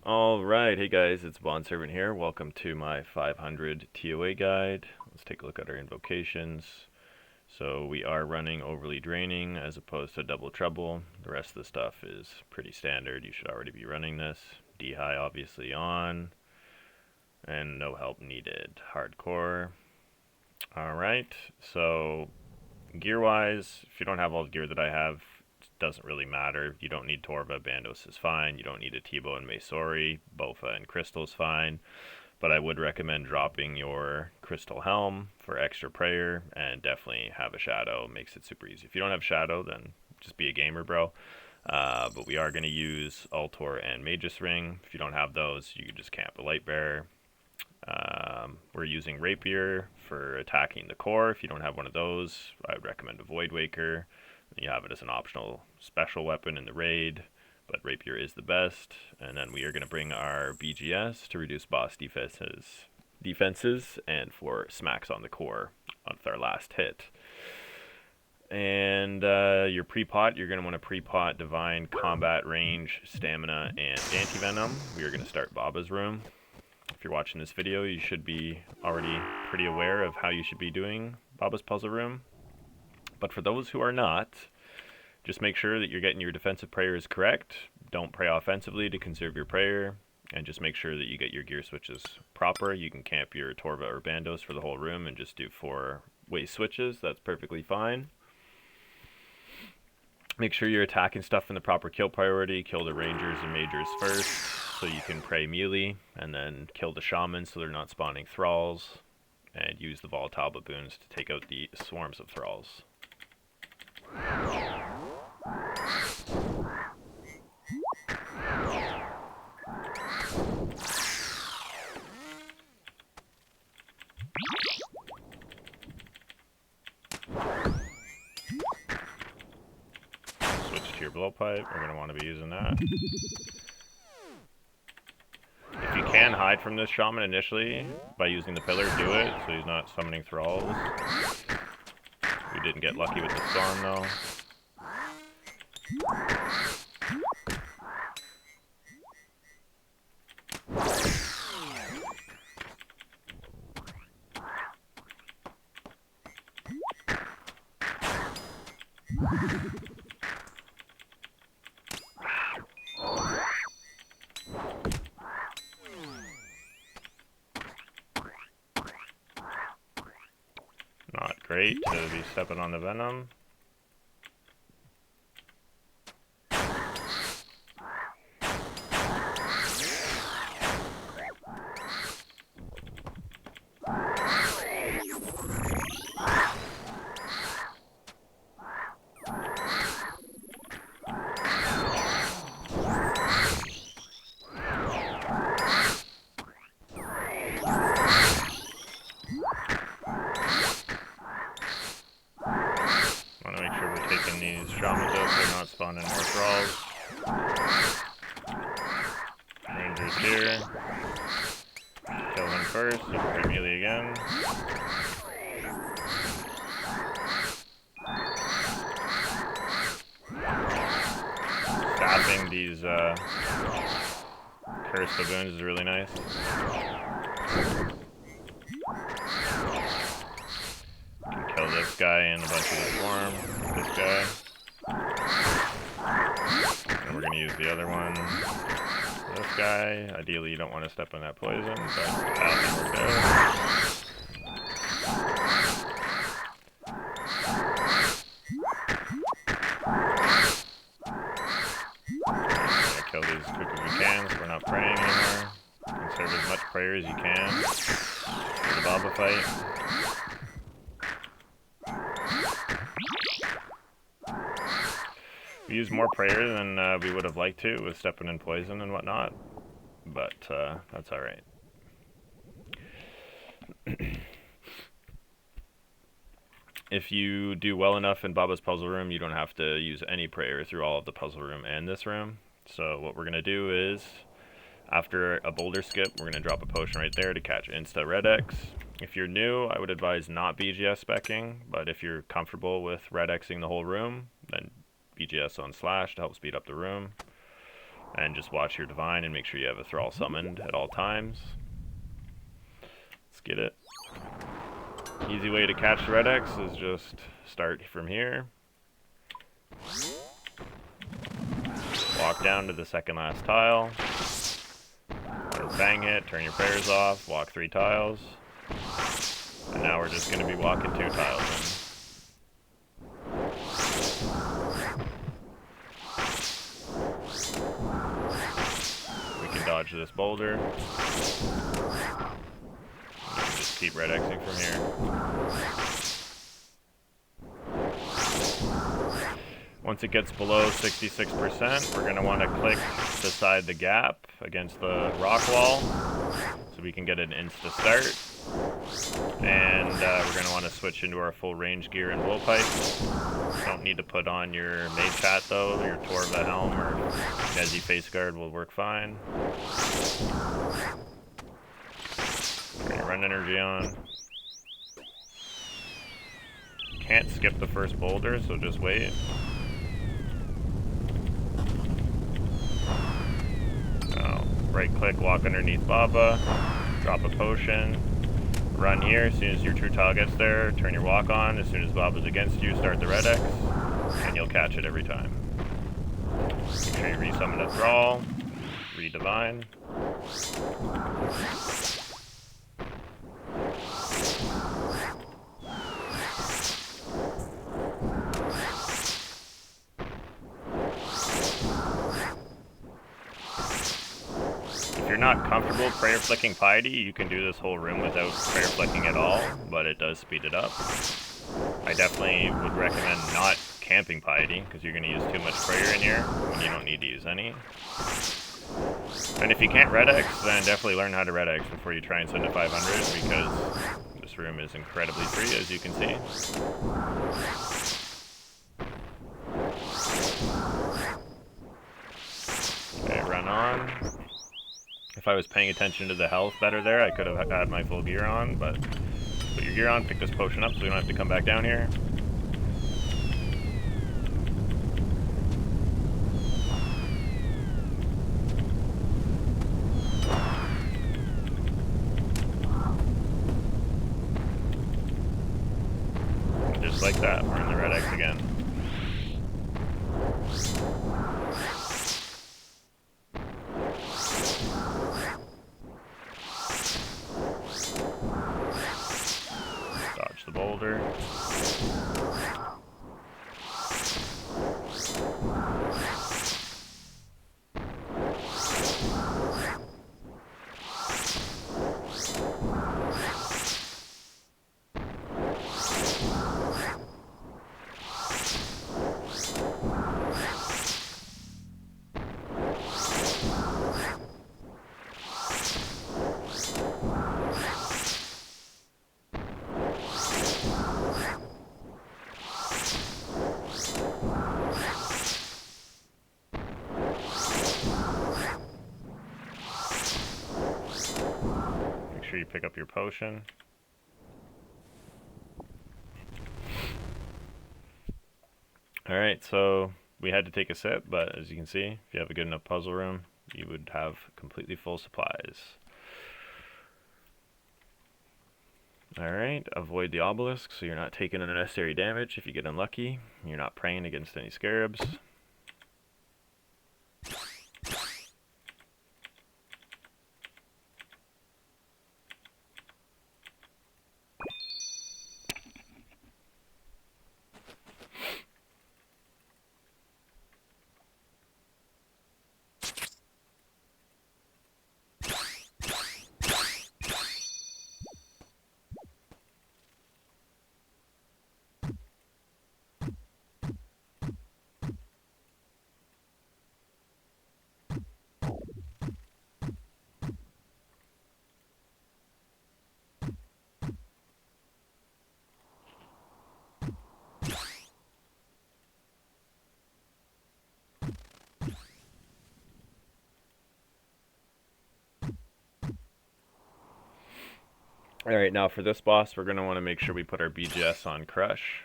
Alright, hey guys, it's Bond Servant here. Welcome to my 500 TOA guide. Let's take a look at our invocations. So we are running Overly Draining as opposed to Double Trouble. The rest of the stuff is pretty standard. You should already be running this. D-High obviously on. And no help needed. Hardcore. Alright, so gear-wise, if you don't have all the gear that I have, doesn't really matter. You don't need Torva, Bandos is fine. You don't need a Tebow and Mesori. Bofa and Crystal is fine. But I would recommend dropping your Crystal Helm for extra prayer and definitely have a Shadow. Makes it super easy. If you don't have Shadow, then just be a gamer, bro. But we are going to use Altor and Magus Ring. If you don't have those, you can just camp a Light Bearer. We're using Rapier for attacking the core. If you don't have one of those, I would recommend a Void Waker. You have it as an optional special weapon in the raid, but Rapier is the best. And then we are going to bring our BGS to reduce boss defenses and for smacks on the core with our last hit. And your pre-pot, you're going to want to pre-pot Divine, Combat, Range, Stamina, and Anti-Venom. We are going to start Baba's room. If you're watching this video, you should be already pretty aware of how you should be doing Baba's puzzle room. But for those who are not, just make sure that you're getting your defensive prayers correct. Don't pray offensively to conserve your prayer. And just make sure that you get your gear switches proper. You can camp your Torva or Bandos for the whole room and just do 4-way switches. That's perfectly fine. Make sure you're attacking stuff in the proper kill priority. Kill the Rangers and Majors first, so you can pray melee. And then kill the Shamans so they're not spawning Thralls. And use the Volatile Baboons to take out the swarms of Thralls. Switch to your blowpipe. We're going to want to be using that. If you can hide from this shaman initially by using the pillar, do it so he's not summoning Thralls. We didn't get lucky with the storm though. Not great to be stepping on the Venom. These shamans out, they're not spawning more Thralls. Rangers here. Kill him first, so we'll play melee again. Stabbing these cursed baboons is really nice. Can kill this guy and a bunch of the swarm. This guy. And we're gonna use the other one. This guy. Ideally you don't want to step on that poison, but that worked out. Kill these as quick as we can so we're not praying anymore. Conserve as much prayer as you can for the Baba fight. We used more prayer than we would have liked to with stepping in poison and whatnot, but that's alright. If you do well enough in Baba's puzzle room, you don't have to use any prayer through all of the puzzle room and this room. So what we're going to do is, after a boulder skip, we're going to drop a potion right there to catch Insta Red X. If you're new, I would advise not BGS speccing, but if you're comfortable with Red Xing the whole room, then BGS on Slash to help speed up the room. And just watch your divine and make sure you have a thrall summoned at all times. Let's get it. Easy way to catch the red X is just start from here. Walk down to the second last tile. Bang it, turn your prayers off, walk 3 tiles. And now we're just going to be walking 2 tiles in. We can dodge this boulder. Just keep red Xing from here. Once it gets below 66%, we're going to want to click beside the gap against the rock wall so we can get an insta start. And we're going to want to switch into our full range gear and blowpipe. Don't need to put on your mage hat though, your Torva helm or Nezi face guard will work fine. We're going to run energy on. Can't skip the first boulder, so just wait. Right click, walk underneath Baba, drop a potion, run here. As soon as your true tile gets there, turn your walk on. As soon as Baba's against you, start the red X, and you'll catch it every time. Make sure you resummon a thrall, redivine. If you're not comfortable prayer flicking piety, you can do this whole room without prayer flicking at all, but it does speed it up. I definitely would recommend not camping piety, because you're going to use too much prayer in here, when you don't need to use any. And if you can't red X, then definitely learn how to red X before you try and send to 500, because this room is incredibly free, as you can see. Okay, run on. If I was paying attention to the health better there, I could have had my full gear on, but put your gear on, pick this potion up so we don't have to come back down here. And just like that, we're in the red X again. The boulder. You pick up your potion. Alright, so we had to take a sip, but as you can see, if you have a good enough puzzle room, you would have completely full supplies. Alright, avoid the obelisk so you're not taking unnecessary damage if you get unlucky. You're not praying against any scarabs. Alright, now for this boss, we're going to want to make sure we put our BGS on Crush.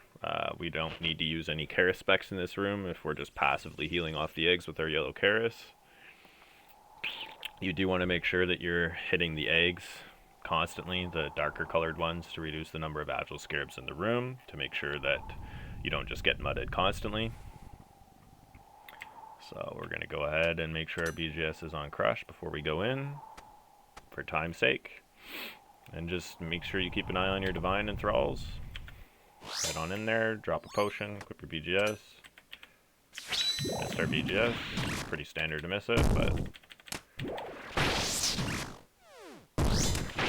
We don't need to use any Karis specs in this room if we're just passively healing off the eggs with our yellow Karis. You do want to make sure that you're hitting the eggs constantly, the darker colored ones, to reduce the number of agile scarabs in the room, to make sure that you don't just get mudded constantly. So we're going to go ahead and make sure our BGS is on crush before we go in, for time's sake. And just make sure you keep an eye on your divine and thralls. Head on in there, drop a potion, equip your BGS. Missed our BGS. Pretty standard to miss it, but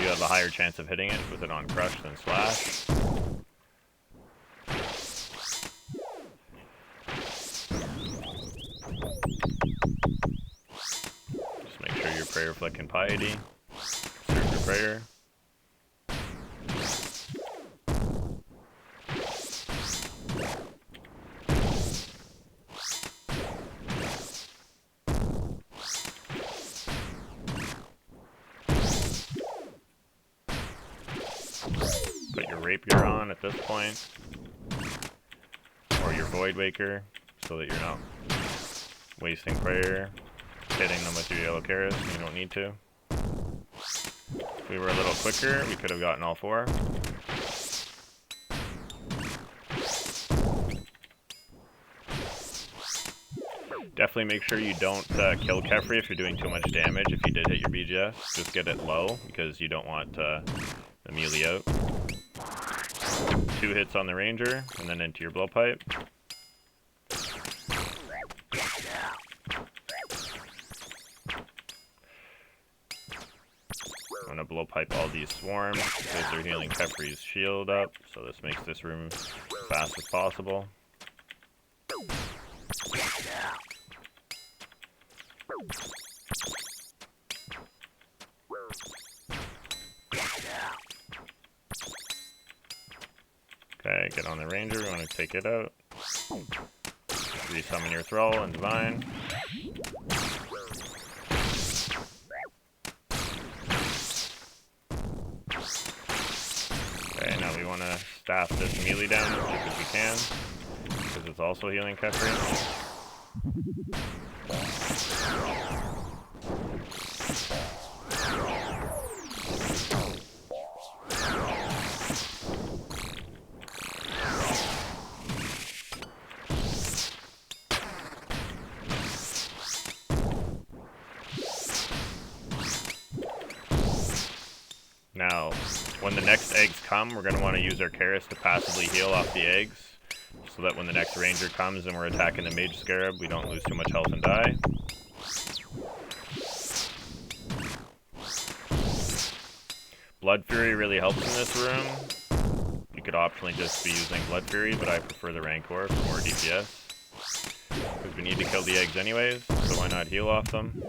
you have a higher chance of hitting it with it on crush than slash. Just make sure your prayer, flick, and piety. Serve your prayer. Put your rapier on at this point, or your void waker, so that you're not wasting prayer, hitting them with your yellow Karis when you don't need to. If we were a little quicker, we could have gotten all four. Definitely make sure you don't kill Kefri if you're doing too much damage. If you did hit your BGS, just get it low, because you don't want the melee out. 2 hits on the ranger, and then into your blowpipe. I'm going to blowpipe all these swarms, because they're healing Kefri's shield up, so this makes this room as fast as possible. Okay, get on the ranger, we want to take it out. Resummon your thrall and divine. Okay, now we want to staff this melee down as quick as we can, because it's also healing Kefri. Now, when the next eggs come, we're going to want to use our Karis to passively heal off the eggs, so that when the next ranger comes and we're attacking the mage scarab, we don't lose too much health and die. Blood Fury really helps in this room. You could optionally just be using Blood Fury, but I prefer the Rancor for more DPS, because we need to kill the eggs anyways, so why not heal off them?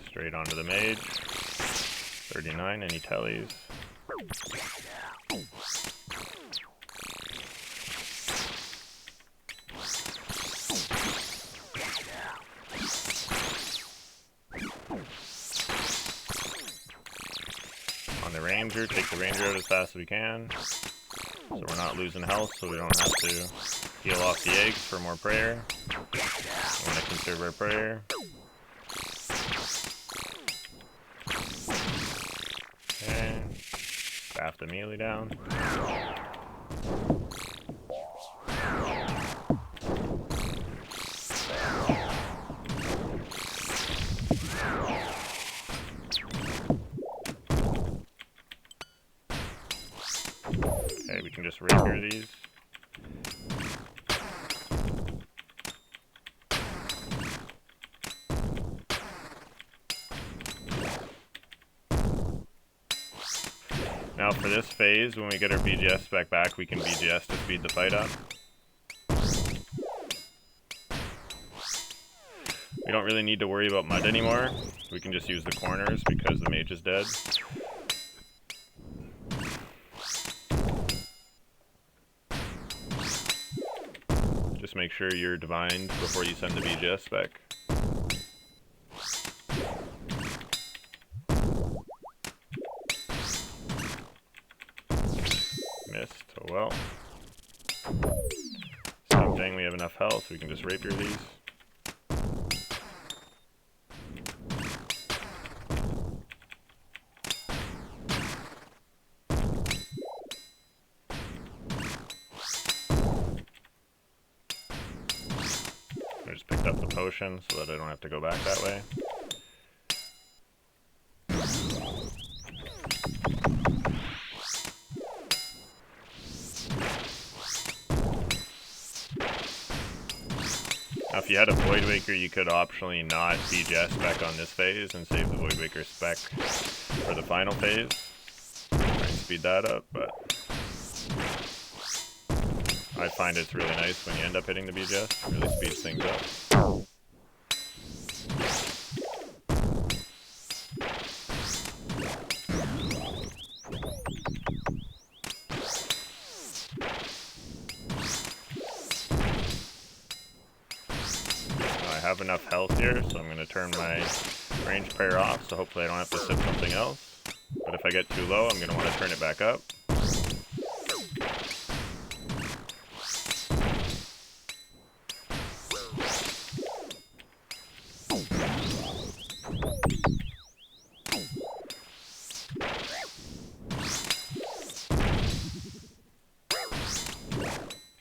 Straight onto the mage. 39, any tellies? On the ranger, take the ranger out as fast as we can, so we're not losing health, so we don't have to heal off the eggs for more prayer. We want to conserve our prayer. Okay, staff the melee down. Okay, we can just rapier these. Now for this phase, when we get our BGS back, we can BGS to speed the fight up. We don't really need to worry about mud anymore. We can just use the corners because the mage is dead. Just make sure you're divined before you send the BGS spec. Missed. Oh well. Stop saying we have enough health. We can just rapier these. I just picked up the potion so that I don't have to go back that way. Now, if you had a Void Waker, you could optionally not BGS spec on this phase and save the Void Waker spec for the final phase. Try and speed that up, but I find it's really nice when you end up hitting the BGS. It really speeds things up. I have enough health here, so I'm going to turn my range prayer off, so hopefully I don't have to sip something else. But if I get too low, I'm going to want to turn it back up.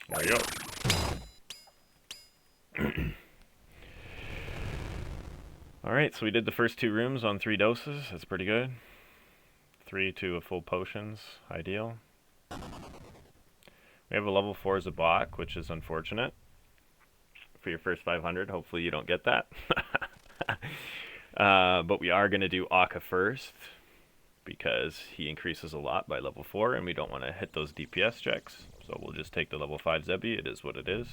There we go. Alright, so we did the first 2 rooms on 3 doses. That's pretty good. 3 to a full potions, ideal. We have a level 4 Zabak, which is unfortunate. For your first 500, hopefully you don't get that. But we are going to do Akka first, because he increases a lot by level 4, and we don't want to hit those DPS checks. So we'll just take the level 5 Zebi. It is what it is.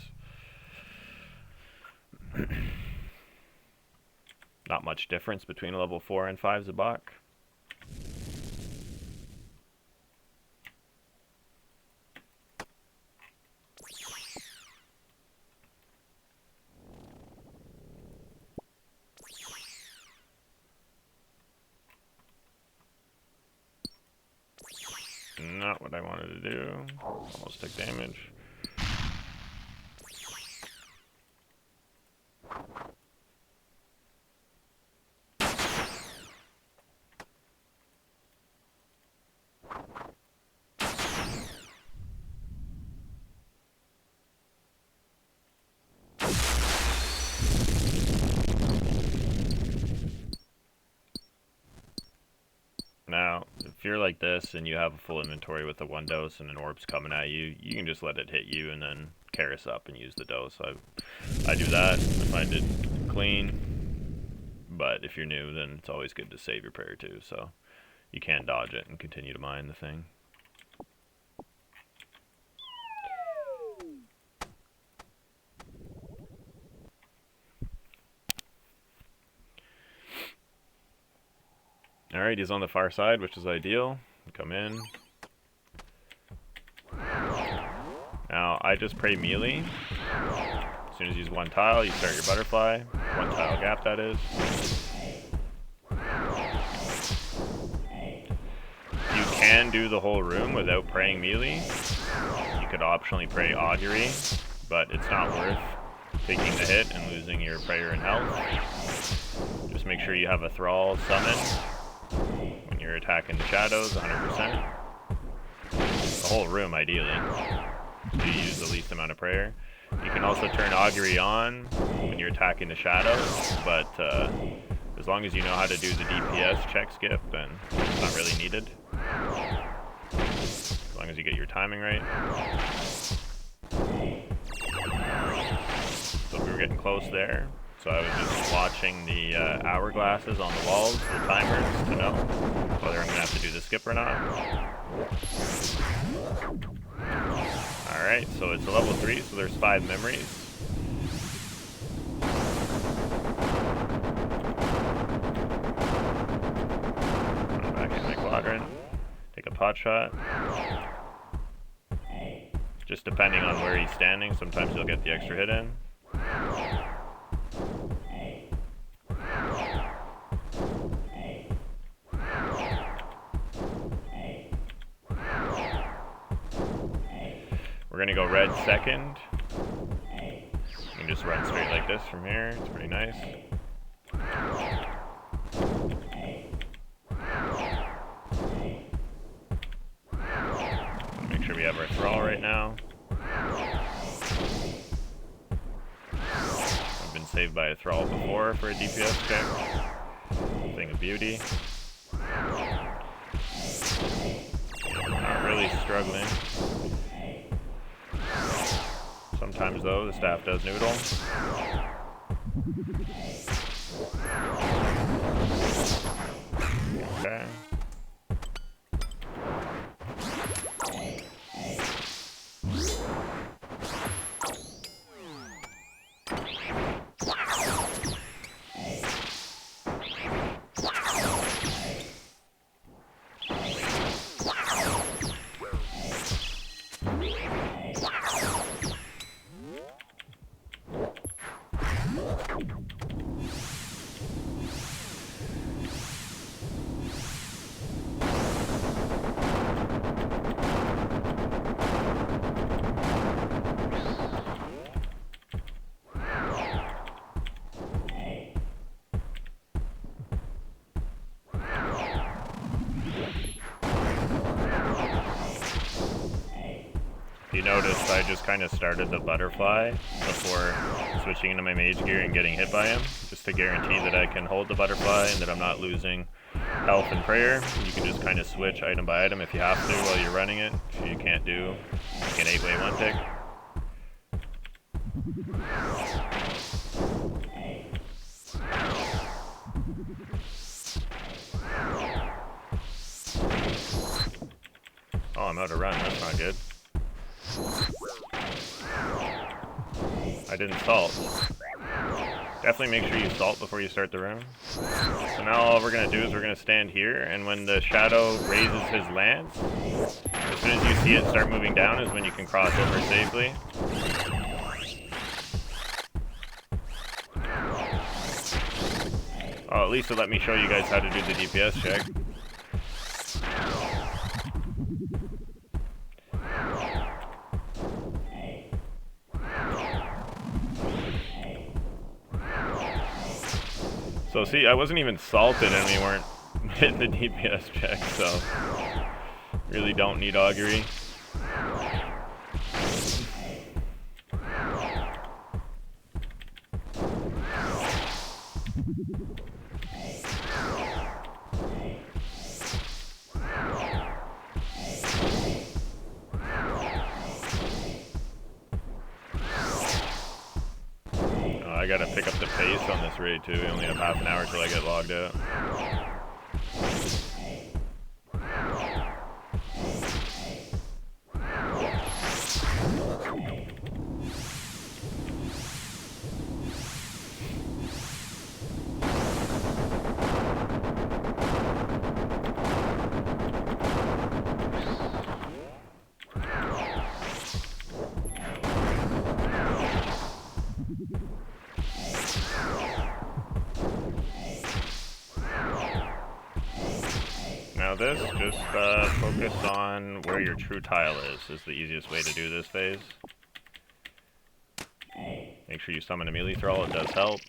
Not much difference between a level 4 and 5 Zabak. Not what I wanted to do. Almost took damage. Now, if you're like this and you have a full inventory with the 1 dose and an orb's coming at you, you can just let it hit you and then Karis up and use the dose. I do that. I find it clean. But if you're new, then it's always good to save your prayer too. So you can dodge it and continue to mine the thing. Alright, he's on the far side, which is ideal. Come in. Now, I just pray melee. As soon as you use 1 tile, you start your butterfly. 1 tile gap, that is. You can do the whole room without praying melee. You could optionally pray augury, but it's not worth taking the hit and losing your prayer and health. Just make sure you have a thrall summon when you're attacking the shadows, 100%. The whole room, ideally. So you use the least amount of prayer. You can also turn augury on when you're attacking the shadows, but as long as you know how to do the DPS check skip, then it's not really needed. As long as you get your timing right. So we were getting close there. So I was just watching the hourglasses on the walls, the timers, to know whether I'm going to have to do the skip or not. Alright, so it's a level 3, so there's 5 memories. pot shot. Just depending on where he's standing, sometimes you'll get the extra hit in. We're gonna go red second. You can just run straight like this from here. It's pretty nice. Make sure we have our thrall right now. I've been saved by a thrall before for a DPS check. Thing of beauty. Not really struggling. Sometimes though, the staff does noodle. Okay. You noticed I just kind of started the butterfly before switching into my mage gear and getting hit by him, just to guarantee that I can hold the butterfly and that I'm not losing health and prayer. You can just kind of switch item by item if you have to while you're running it, if you can't do like an 8-way one tick. Oh, I'm out of run, that's not good. I didn't salt. Definitely make sure you salt before you start the room. So now all we're going to do is we're going to stand here, and when the shadow raises his lance, as soon as you see it start moving down is when you can cross over safely. Oh, at least it let me show you guys how to do the DPS check. So see, I wasn't even salted and we weren't hitting the DPS check, so really don't need augury. I gotta pick up the pace on this raid too. We only have half an hour till I get logged out. Now this, just focus on where your true tile is the easiest way to do this phase. Make sure you summon a melee thrall, it does help.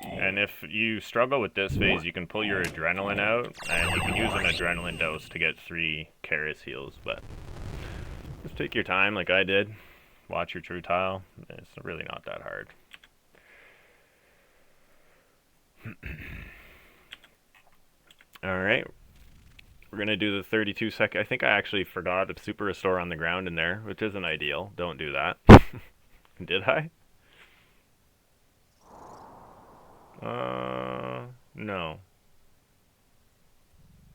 And if you struggle with this phase, you can pull your adrenaline out, and you can use an adrenaline dose to get 3 Karis heals, but just take your time like I did. Watch your true tile. It's really not that hard. Alright. We're going to do the 32-second. I think I actually forgot a super restore on the ground in there, which isn't ideal. Don't do that. Did I? No.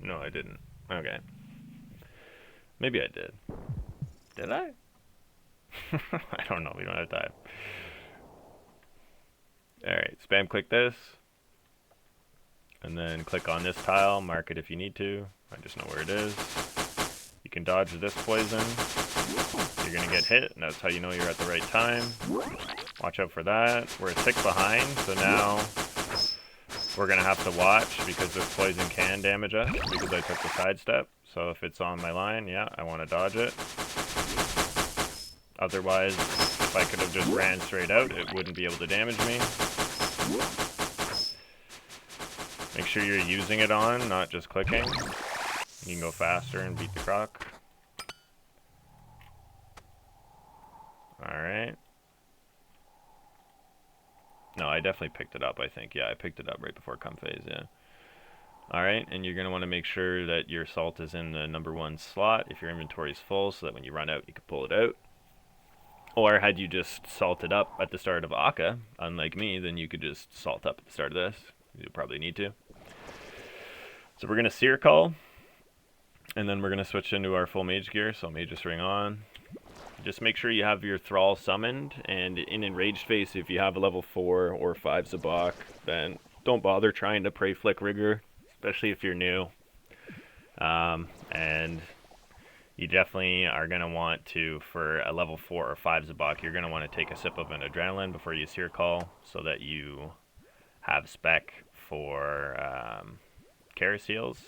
No, I didn't. Okay. Maybe I did. Did I? I don't know. We don't have time. Alright, spam click this. And then click on this tile. Mark it if you need to. I just know where it is. You can dodge this poison. You're going to get hit, and that's how you know you're at the right time. Watch out for that. We're a tick behind, so now we're going to have to watch because this poison can damage us because I took the sidestep. So if it's on my line, yeah, I want to dodge it. Otherwise, if I could have just ran straight out, it wouldn't be able to damage me. Make sure you're using it on, not just clicking. You can go faster and beat the croc. Alright. No, I definitely picked it up, I think. Yeah, I picked it up right before come phase, yeah. Alright, and you're going to want to make sure that your salt is in the #1 slot if your inventory is full, so that when you run out, you can pull it out. Or had you just salted up at the start of Akka, unlike me, then you could just salt up at the start of this. You'll probably need to. So we're going to Seer Call, and then we're going to switch into our full mage gear, so Mage's Ring on. Just make sure you have your Thrall summoned, and in Enraged Phase, if you have a level 4 or 5 Zabak, then don't bother trying to Prey Flick Rigor, especially if you're new. And you definitely are going to want to, for a level 4 or 5 Zabak, you're going to want to take a sip of an Adrenaline before you Seer Call, so that you have spec for Karis heals.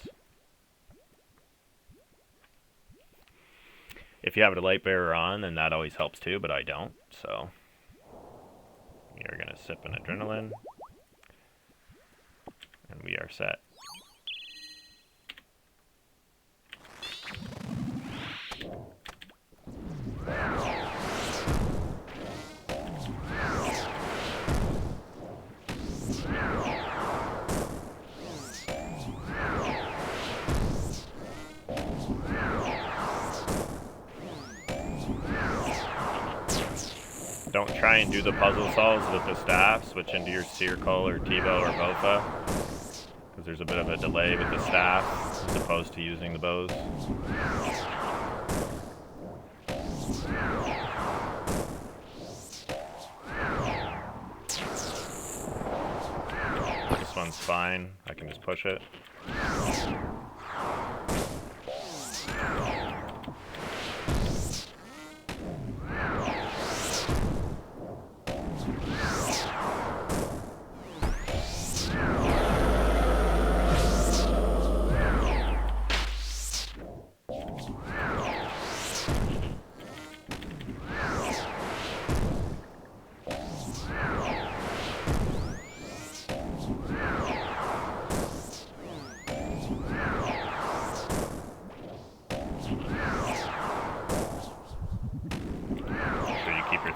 If you have a Light Bearer on, then that always helps too, but I don't, so you're going to sip an Adrenaline, and we are set. Don't try and do the puzzle solves with the staff. Switch into your Seer Call or T-Bow or Bofa, because there's a bit of a delay with the staff as opposed to using the bows. This one's fine. I can just push it.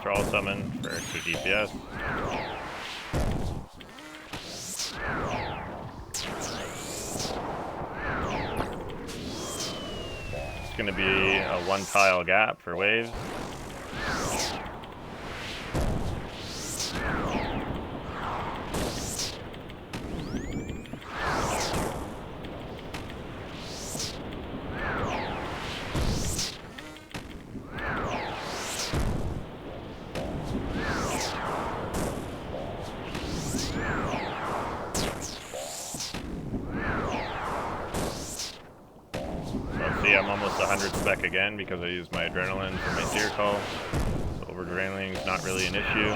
Thrall summon for extra DPS. It's going to be a 1-tile gap for waves. See, I'm almost 100 spec again because I used my Adrenaline for my Seer Call. So over-draining is not really an issue.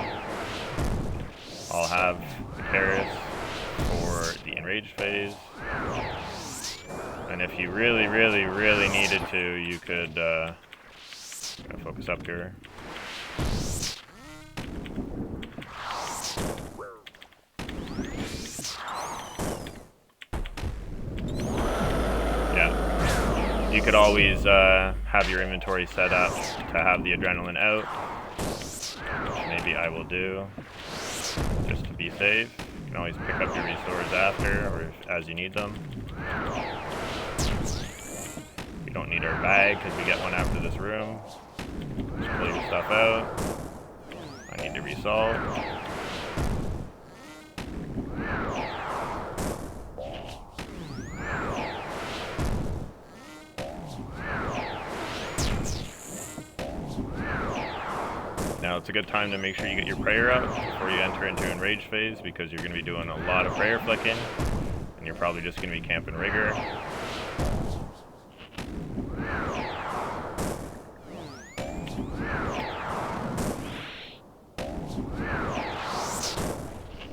I'll have the Karis for the Enraged Phase. And if you really, really, really needed to, you could focus up here. You could always have your inventory set up to have the Adrenaline out, which maybe I will do, just to be safe. You can always pick up your restores after, or as you need them. Don't need our bag because we get one after this room. Just pull your stuff out. I need to resalt. Now it's a good time to make sure you get your prayer up before you enter into enraged phase, because you're going to be doing a lot of prayer flicking, and you're probably just going to be camping rigor.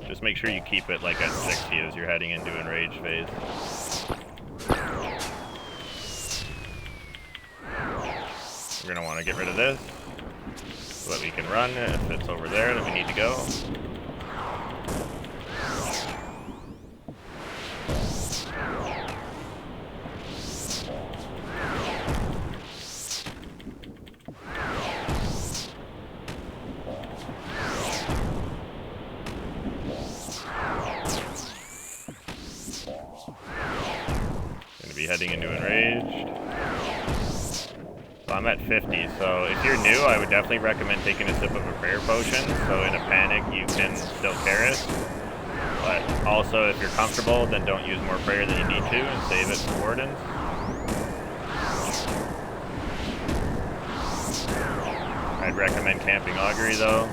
Just make sure you keep it like at 60 as you're heading into enraged phase. We're going to want to get rid of this so that we can run if it's over there that we need to go. Going to be heading into enraged. So I'm at 50, so if you're new, I would definitely recommend taking a sip of a prayer potion, so in a panic you can still Karis. But also, if you're comfortable, then don't use more prayer than you need to and save it for wardens. I'd recommend camping augury though.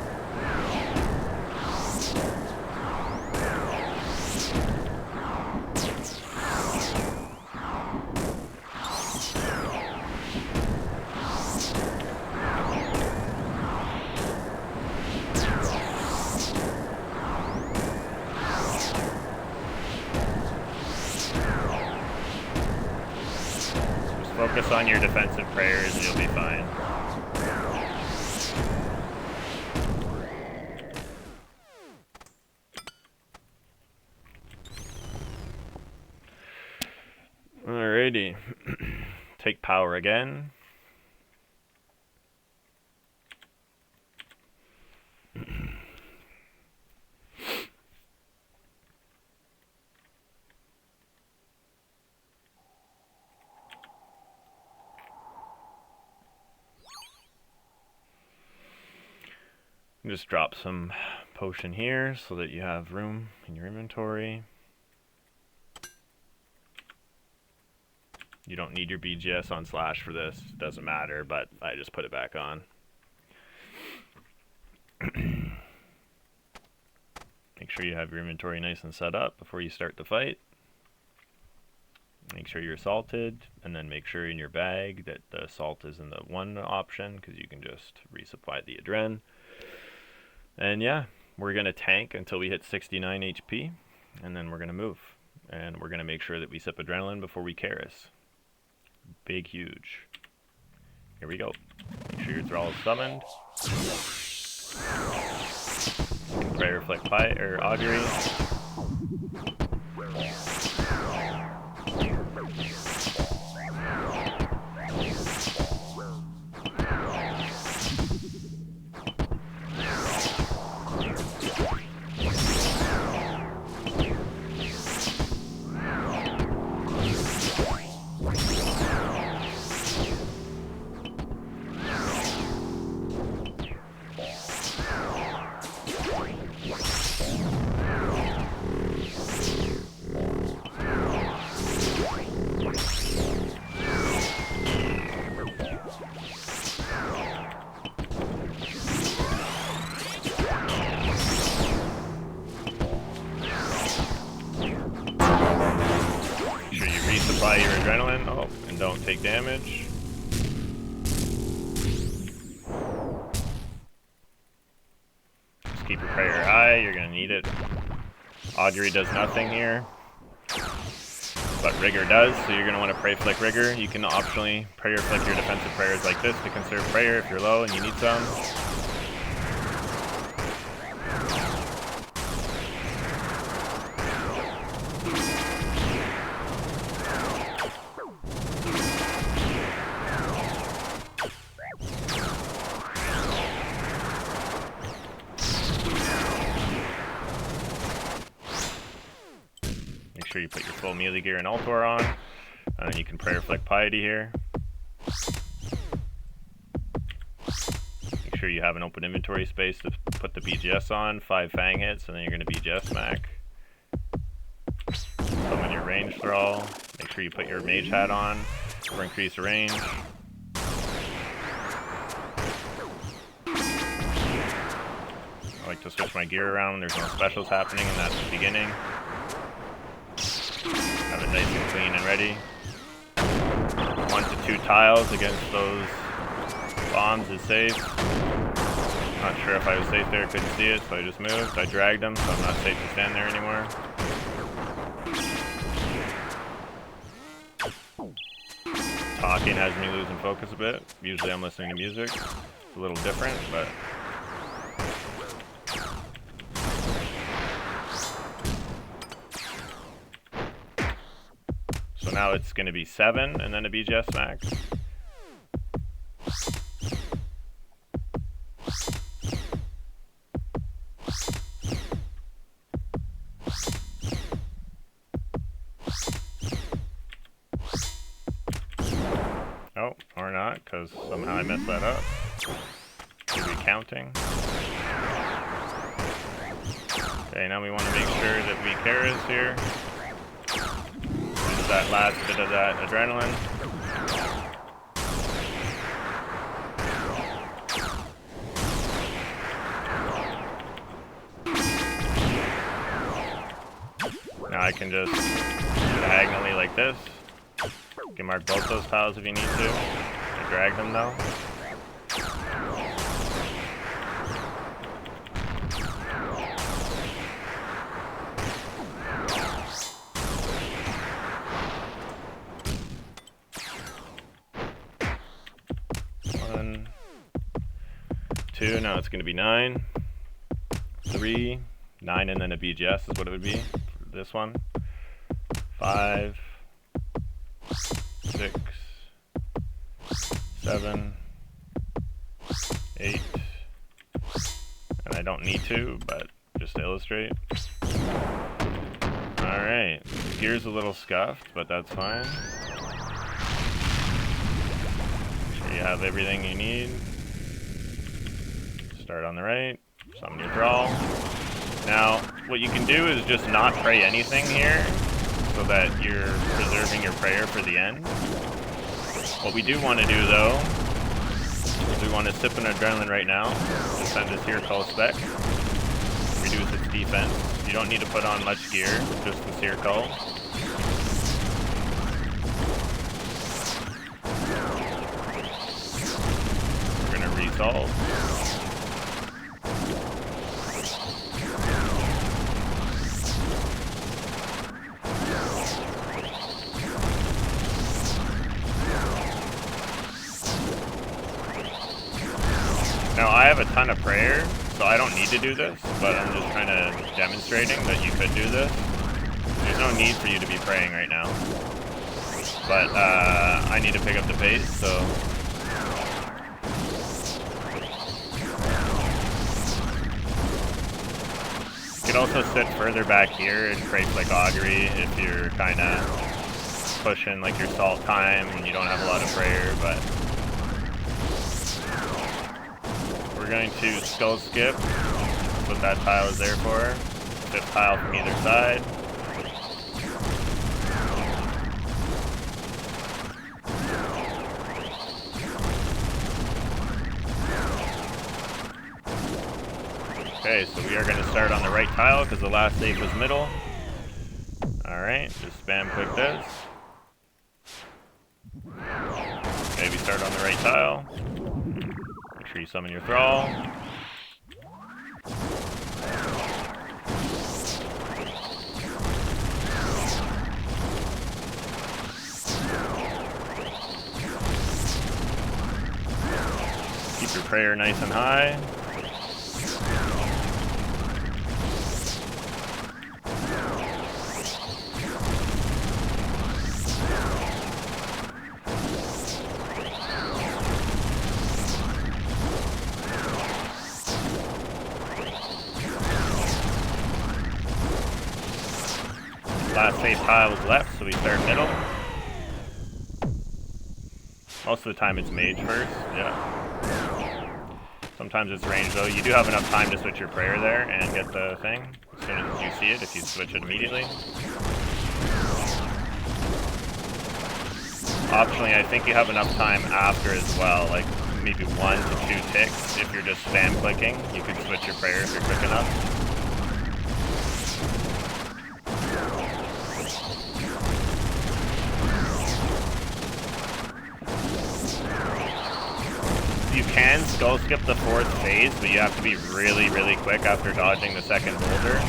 Focus on your defensive prayers and you'll be fine. Alrighty. Take power again. Just drop some potion here so that you have room in your inventory. You don't need your BGS on slash for this, it doesn't matter, but I just put it back on. Make sure you have your inventory nice and set up before you start the fight. Make sure you're salted, and then make sure in your bag that the salt is in the one option, because you can just resupply the adren. And yeah, we're going to tank until we hit 69 HP, and then we're going to move. And we're going to make sure that we sip adrenaline before we Karis. Big, huge. Here we go. Make sure your thrall is summoned. Prayer, reflect, fight, or augury. Resupply your adrenaline. Oh, and don't take damage. Just keep your prayer high, you're gonna need it. Augury does nothing here, but Rigor does, so you're gonna want to pray flick Rigor. You can optionally prayer flick your defensive prayers like this to conserve prayer if you're low and you need some. Make sure you put your full melee gear and Altor on, and then you can prayer flick Piety here. sure you have an open inventory space to put the BGS on. 5 Fang hits, and then you're going to BGS smack. Summon your range thrall. Make sure you put your mage hat on for increased range. I like to switch my gear around when there's no specials happening, and that's the beginning. Have it nice and clean and ready. 1 to 2 tiles against those bombs is safe. Not sure if I was safe there, couldn't see it, so I just moved. I dragged them, so I'm not safe to stand there anymore. Talking has me losing focus a bit. Usually I'm listening to music. It's a little different, but... So now it's going to be 7 and then a BGS max. Oh, or not, because somehow I messed that up. Should be counting. Okay, now we want to make sure that we Karis here. Use that last bit of that adrenaline. Now I can just diagonally like this. You can mark both those tiles if you need to. I drag them though. One, 2, now it's going to be 9. 3, 9 and then a BGS is what it would be for this one. 5, 6, 7, 8, and I don't need to, but just to illustrate. Alright, gear's a little scuffed, but that's fine. Make sure you have everything you need. Start on the right, summon your thrall. Now, what you can do is just not pray anything here, so that you're preserving your prayer for the end. What we do want to do though, is we want to sip an adrenaline right now, to send this here call spec, reduce its defense. You don't need to put on much gear, just the seer call. We're going to resolve. Now I have a ton of prayer, so I don't need to do this, but I'm just kind of demonstrating that you could do this. There's no need for you to be praying right now. But I need to pick up the pace, so... You could also sit further back here and pray like augury if you're kind of pushing like your salt time and you don't have a lot of prayer, but... We're going to skull skip. That's what that tile is there for. 5th tile from either side. Okay, so we are going to start on the right tile because the last save was middle. Alright, just spam quick this. Okay, we start on the right tile. Make sure you summon your thrall. Keep your prayer nice and high. Last safe tile was left, so we start middle. Most of the time it's mage first, yeah. Sometimes it's range though. You do have enough time to switch your prayer there and get the thing as soon as you see it if you switch it immediately. Optionally, I think you have enough time after as well, like maybe 1 to 2 ticks. If you're just spam clicking, you can switch your prayer if you're quick enough. You can skull skip the 4th phase, but you have to be really, really quick after dodging the 2nd boulder.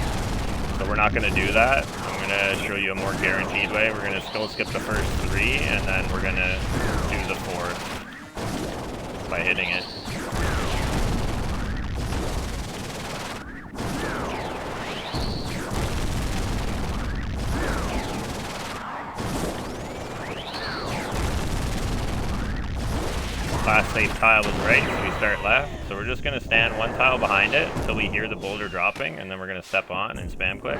So we're not going to do that. I'm going to show you a more guaranteed way. We're going to skull skip the first 3, and then we're going to do the 4th by hitting it. Last safe tile was right, so we start left. So we're just going to stand 1 tile behind it until we hear the boulder dropping, and then we're going to step on and spam click.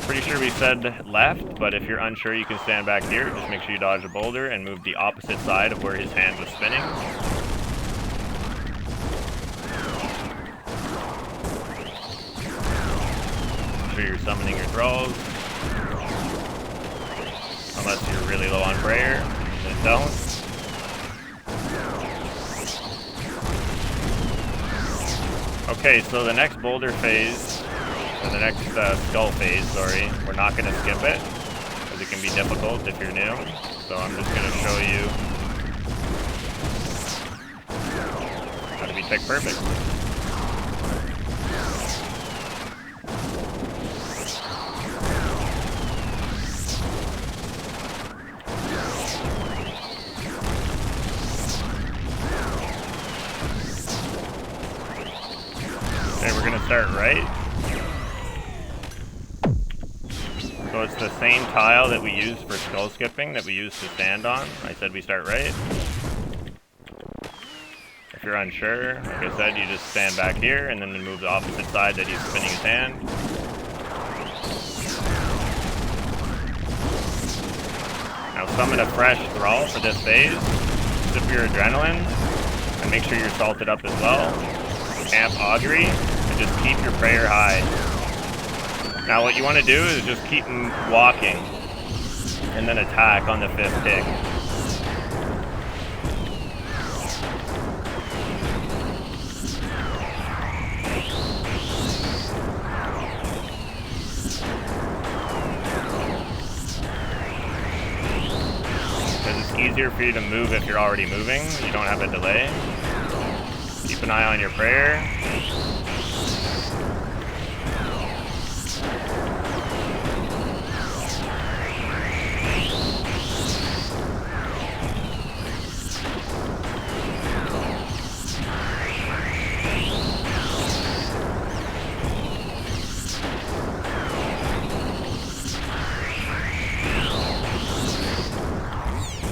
Pretty sure we said left, but if you're unsure, you can stand back here. Just make sure you dodge the boulder and move the opposite side of where his hand was spinning. Make sure you're summoning your thralls. Unless you're really low on prayer, then don't. Okay, so the next boulder phase, or the next skull phase, sorry, we're not going to skip it, because it can be difficult if you're new. So I'm just going to show you how to be tick perfect. Okay, we're going to start right. So it's the same tile that we used for skull skipping that we used to stand on. I said we start right. If you're unsure, like I said, you just stand back here and then move the opposite side that he's spinning his hand. Now summon a fresh thrall for this phase. Sip your adrenaline and make sure you're salted up as well. Camp augury and just keep your prayer high. Now what you want to do is just keep walking and then attack on the 5th tick. Because it's easier for you to move if you're already moving. You don't have a delay. Keep an eye on your prayer.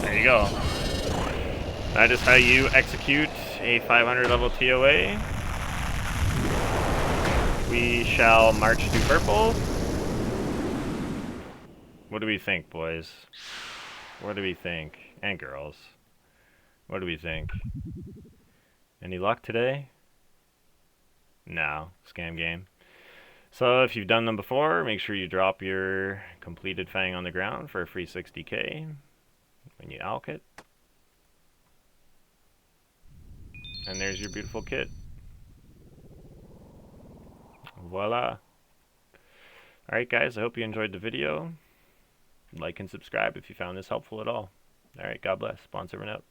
There you go. That is how you execute a 500 level TOA. We shall march to purple. What do we think, boys? What do we think? And girls. What do we think? Any luck today? No. Scam game. So if you've done them before, make sure you drop your completed Fang on the ground for a free 60k when you alk it. And there's your beautiful kit. Voila. Alright guys, I hope you enjoyed the video. Like and subscribe if you found this helpful at all. Alright, God bless. Spawn serving out.